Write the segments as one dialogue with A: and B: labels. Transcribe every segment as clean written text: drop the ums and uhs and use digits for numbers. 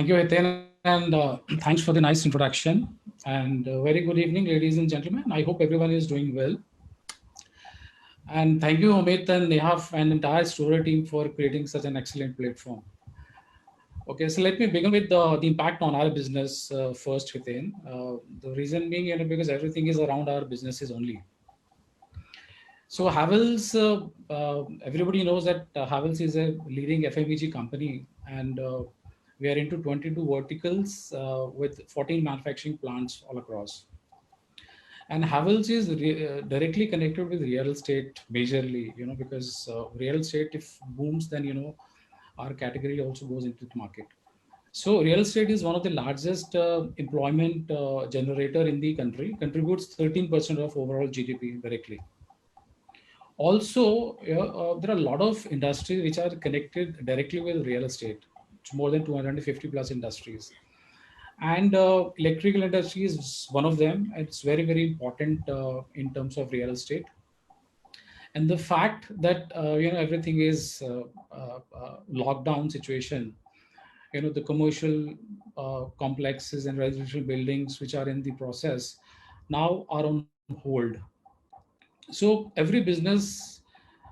A: Thank you, Hiten, and thanks for the nice introduction. And very good evening, ladies and gentlemen. I hope everyone is doing well. And thank you, Amit and Neha and entire Story team for creating such an excellent platform. Okay, so let me begin with the impact on our business first, Hiten. The reason being, because everything is around our businesses only. So Havells, everybody knows that Havells is a leading FMEG company, and we are into 22 verticals with 14 manufacturing plants all across. And Havells is directly connected with real estate majorly, because real estate if booms, then our category also goes into the market. So real estate is one of the largest employment generator in the country, contributes 13% of overall GDP directly. Also, there are a lot of industries which are connected directly with real estate. It's more than 250 plus industries. And electrical industry is one of them. It's very, very important in terms of real estate. And the fact that, everything is lockdown situation, the commercial complexes and residential buildings which are in the process now are on hold. So every business,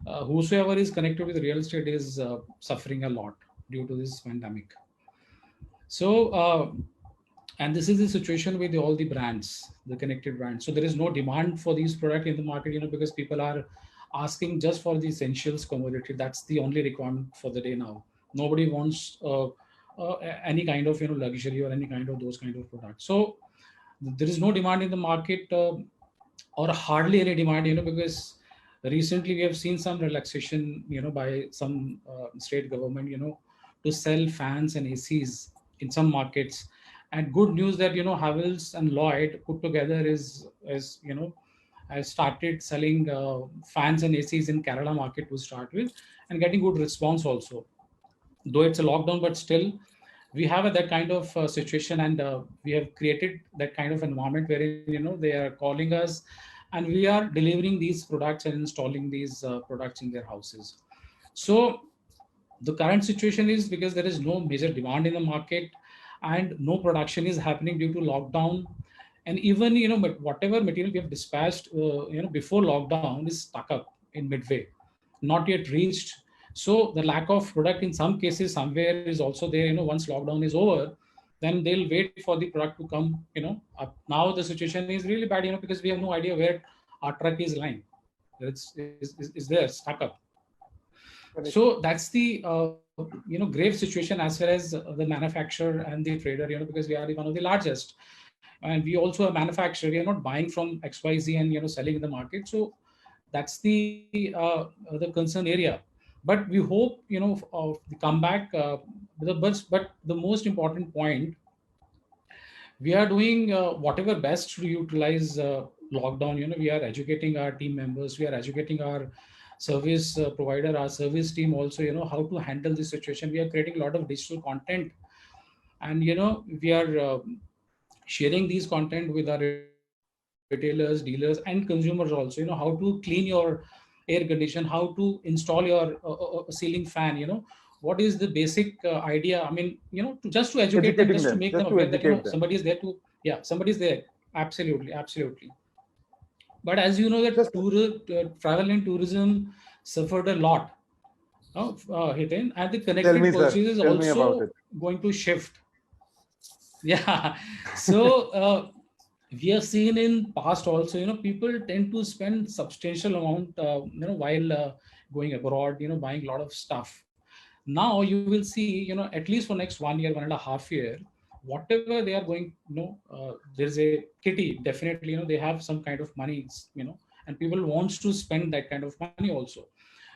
A: whosoever is connected with real estate is suffering a lot due to this pandemic. So, and this is the situation with all the brands, the connected brands. So there is no demand for these products in the market, because people are asking just for the essentials commodity. That's the only requirement for the day now. Nobody wants any kind of luxury or any kind of those kind of products. So there is no demand in the market, or hardly any demand, because recently we have seen some relaxation, by some state government, to sell fans and ACs in some markets. And good news that Havells and Lloyd put together is has started selling fans and ACs in Kerala market to start with, and getting good response also. Though it's a lockdown, but still we have that kind of situation, and we have created that kind of environment wherein they are calling us, and we are delivering these products and installing these products in their houses. So the current situation is because there is no major demand in the market, and no production is happening due to lockdown. And even but whatever material we have dispatched before lockdown is stuck up in midway, not yet reached. So the lack of product in some cases somewhere is also there. Once lockdown is over, then they'll wait for the product to come up. Now the situation is really bad, because we have no idea where our truck is lying. It's there stuck up. So that's the grave situation as far as the manufacturer and the trader, because we are one of the largest, and we also a manufacturer. We are not buying from XYZ and selling in the market. So that's the concern area. But we hope of the comeback. But the most important point, we are doing whatever best to utilize lockdown. We are educating our team members, we are educating our service provider, our service team also, how to handle this situation. We are creating a lot of digital content, and we are sharing these content with our retailers, dealers, and consumers also. How to clean your air condition, how to install your ceiling fan. What is the basic idea? I mean, just to educate them, just to make them aware that somebody is there to, yeah, somebody is there. Absolutely, absolutely. But as you know that travel and tourism suffered a lot, Hiten, and the
B: Tell
A: connected
B: me, sir.
A: purchase is
B: Tell me about
A: also
B: it.
A: going to shift. Yeah. So we have seen in past also, people tend to spend substantial amount, while going abroad, buying a lot of stuff. Now you will see, at least for next 1 year, 1.5 year, whatever they are going, there's a kitty. Definitely, they have some kind of money, and people wants to spend that kind of money also.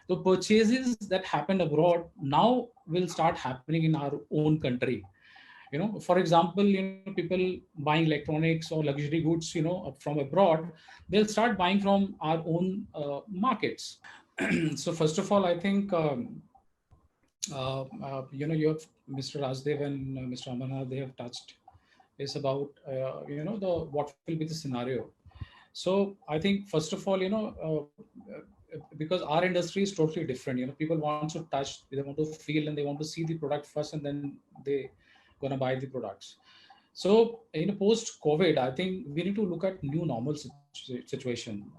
A: The purchases that happened abroad now will start happening in our own country. For example, people buying electronics or luxury goods, from abroad, they'll start buying from our own markets. So first of all, I think you have Mr. Rajdev and Mr. Amarnath, they have touched is about the what will be the scenario. So I think first of all, because our industry is totally different. People want to touch, they want to feel, and they want to see the product first, and then they going to buy the products. So in a post-COVID, I think we need to look at new normal situation.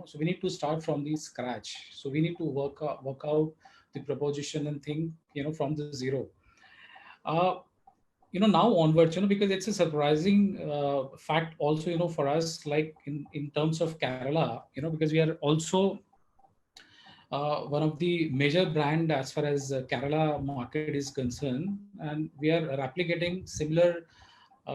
A: So we need to start from the scratch. So we need to work out the proposition and think, from the zero. Uh, now onwards, because it's a surprising fact also, for us, like in terms of Kerala, because we are also one of the major brand as far as Kerala market is concerned, and we are replicating similar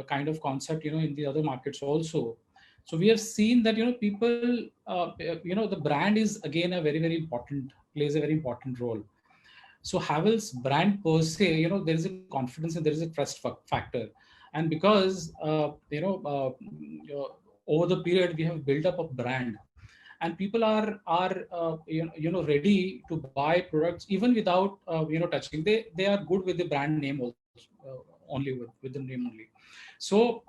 A: kind of concept, in the other markets also. So we have seen that, people, the brand is again a very, very important, plays a very important role. So Havells brand per se, there is a confidence and there is a trust factor. And because, over the period, we have built up a brand, and people are ready to buy products even without touching. They are good with the brand name also, only with the name only. So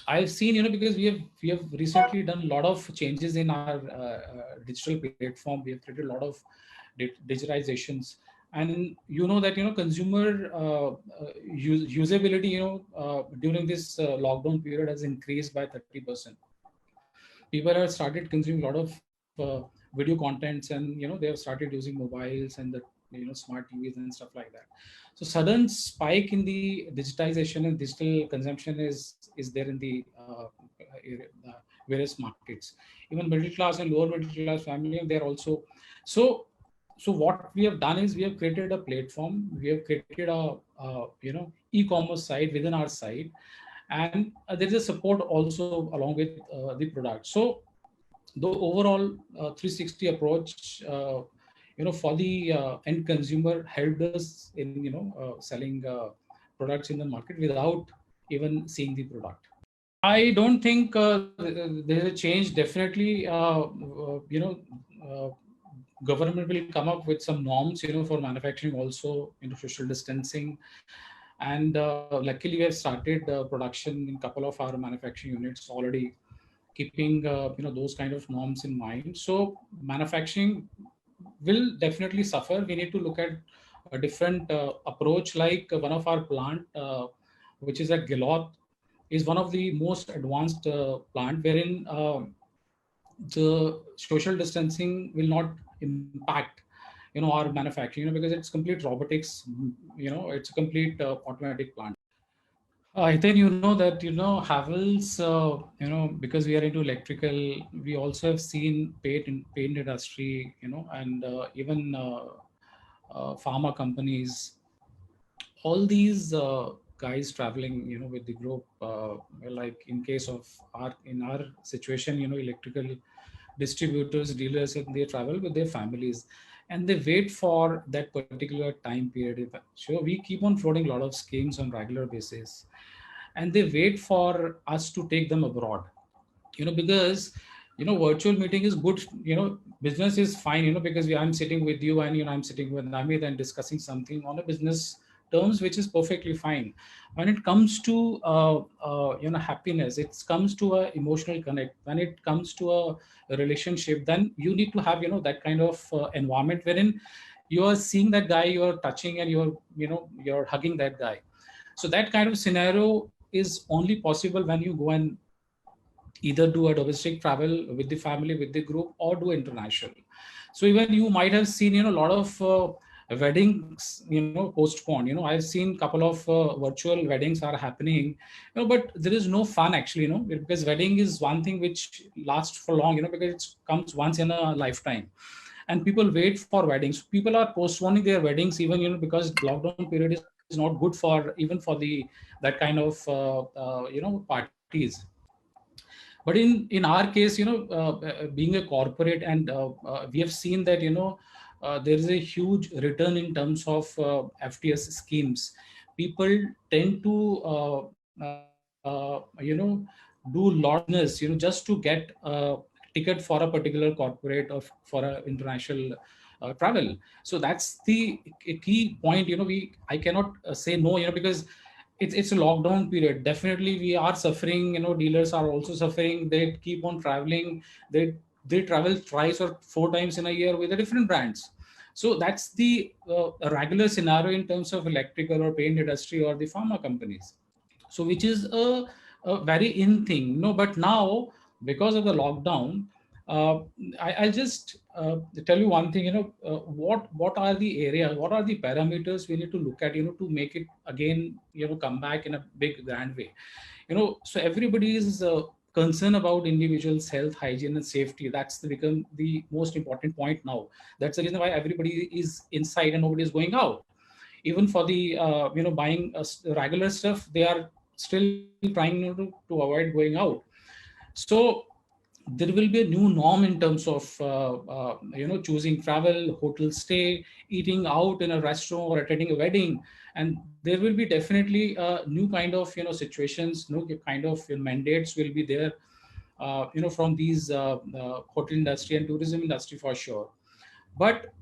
A: I've seen, because we have recently done a lot of changes in our digital platform. We have created a lot of digitizations, and that consumer usability, during this lockdown period has increased by 30%. People have started consuming a lot of video contents, and they have started using mobiles and the smart TVs and stuff like that. So sudden spike in the digitization and digital consumption is there in the various markets. Even middle class and lower middle class family, they're also. So so what we have done is we have created a platform. We have created a e-commerce site within our site, and there is a support also along with the product. So the overall 360 approach, for the end consumer helped us in selling products in the market without even seeing the product. I don't think there is a change. Definitely, uh, government will come up with some norms, for manufacturing also, social distancing. And luckily, we have started production in a couple of our manufacturing units already, keeping those kind of norms in mind. So manufacturing will definitely suffer. We need to look at a different approach. Like one of our plant, which is at Giloth, is one of the most advanced plant wherein the social distancing will not impact our manufacturing, because it's complete robotics. It's a complete automatic plant. I think that Havells, because we are into electrical, we also have seen paint industry, and even pharma companies, all these guys traveling, with the group, like in case of in our situation, electrical distributors, dealers, and they travel with their families, and they wait for that particular time period. So we keep on floating a lot of schemes on regular basis, and they wait for us to take them abroad, because virtual meeting is good. Business is fine, because I'm sitting with you, and I'm sitting with Namit and discussing something on a business terms, which is perfectly fine. When it comes to happiness, it comes to a emotional connect. When it comes to a relationship, then you need to have that kind of environment wherein you are seeing that guy, you are touching, and you're hugging that guy. So that kind of scenario is only possible when you go and either do a domestic travel with the family, with the group, or do international. So even you might have seen a lot of weddings postponed. I've seen couple of virtual weddings are happening, but there is no fun actually, because wedding is one thing which lasts for long, because it comes once in a lifetime, and people wait for weddings. People are postponing their weddings even because lockdown period is not good for even for the that kind of parties. But in our case, being a corporate, and we have seen that there is a huge return in terms of FTS schemes. People tend to do a lot of business, just to get a ticket for a particular corporate or for a international travel. So that's the key point. We I cannot say no, because it's a lockdown period. Definitely we are suffering. Dealers are also suffering. They keep on traveling. They travel thrice or four times in a year with the different brands. So that's the regular scenario in terms of electrical or paint industry or the pharma companies. So which is a very in thing, but now because of the lockdown, uh, I'll just tell you one thing. What are the areas, what are the parameters we need to look at, to make it again, come back in a big grand way. So everybody is concerned about individuals health, hygiene and safety. That's the become the most important point now. That's the reason why everybody is inside and nobody is going out. Even for the buying regular stuff, they are still trying to avoid going out. So there will be a new norm in terms of choosing travel, hotel stay, eating out in a restaurant or attending a wedding. And there will be definitely new kind of situations, new kind of mandates will be there from these hotel industry and tourism industry for sure. But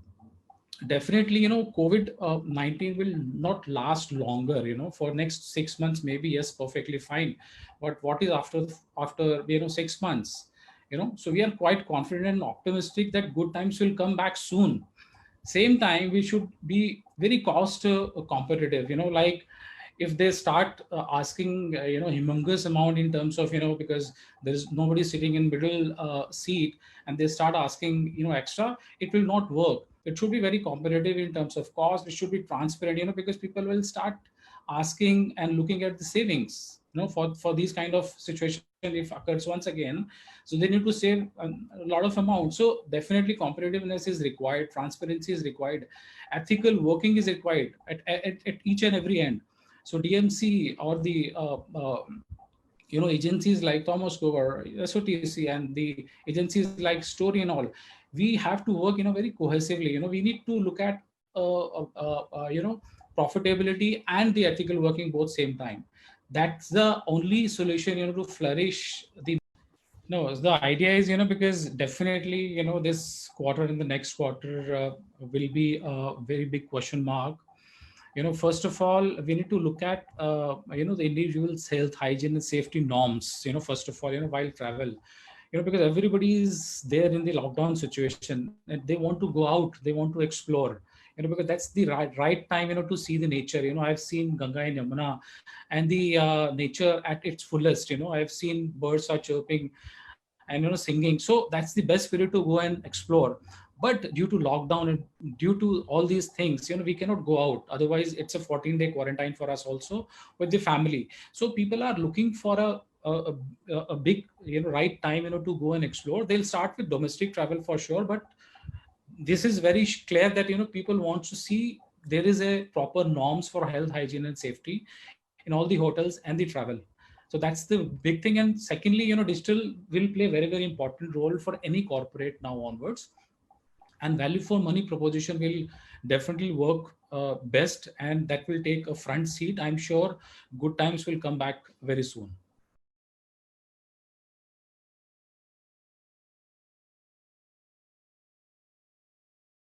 A: definitely, COVID 19 will not last longer. For next 6 months, maybe yes, perfectly fine. But what is after 6 months? So we are quite confident and optimistic that good times will come back soon. Same time, we should be very cost competitive. Like if they start asking humongous amount in terms of because there is nobody sitting in middle seat, and they start asking extra, it will not work. It should be very competitive in terms of cost. It should be transparent, because people will start asking and looking at the savings, for these kind of situation if occurs once again. So they need to save a lot of amount. So definitely competitiveness is required, transparency is required, ethical working is required at each and every end. So DMC or the agencies like Thomas Cover, SOTC, and the agencies like Story and all, we have to work very cohesively. We need to look at profitability and the ethical working both same time. That's the only solution to flourish the. No, the idea is, because definitely, this quarter and the next quarter will be a very big question mark. First of all, we need to look at, the individual's health, hygiene and safety norms, first of all, while travel, because everybody is there in the lockdown situation and they want to go out, they want to explore, because that's the right time, to see the nature. I've seen Ganga and Yamuna and the nature at its fullest. I've seen birds are chirping and singing. So that's the best period to go and explore. But due to lockdown and due to all these things, we cannot go out. Otherwise, it's a 14-day quarantine for us also with the family. So people are looking for a big right time to go and explore. They'll start with domestic travel for sure, but this is very clear that people want to see there is a proper norms for health, hygiene and safety in all the hotels and the travel. So that's the big thing. And secondly, digital will play a very, very important role for any corporate now onwards, and value for money proposition will definitely work best, and that will take a front seat. I'm sure good times will come back very soon.